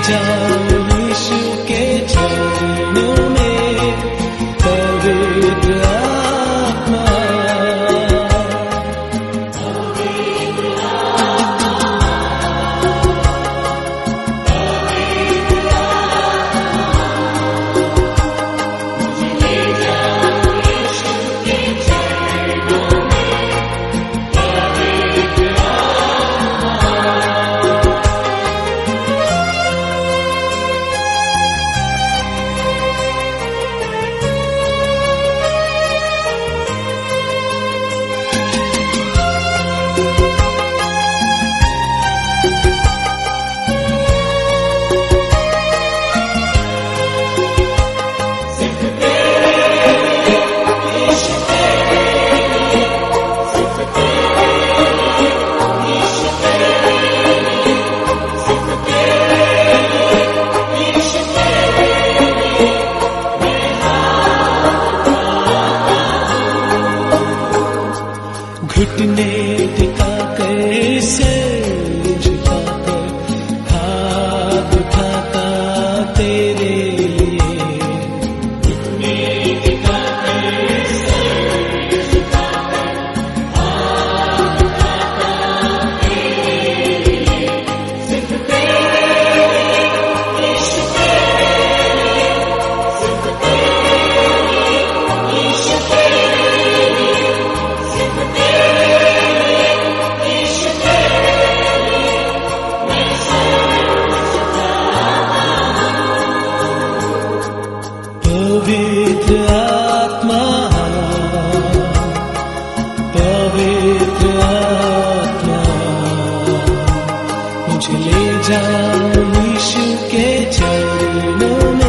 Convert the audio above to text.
जाऊं यीशु के चरणों में, पवित्र आत्मा। घुटने टिकाकर सिर झुकाकर हाथ उठाता तेरे लिए, घुटने टिकाकर सिर झुकाकर हाथ उठाता तेरे लिए, सिर्फ तेरे लिए यीशु, तेरे लिए सिर्फ तेरे लिए यीशु, तेरे लिए सिर्फ तेरे पवित्र आत्मा, पवित्र आत्मा, मुझे ले जाओ यीशु के चरणों में।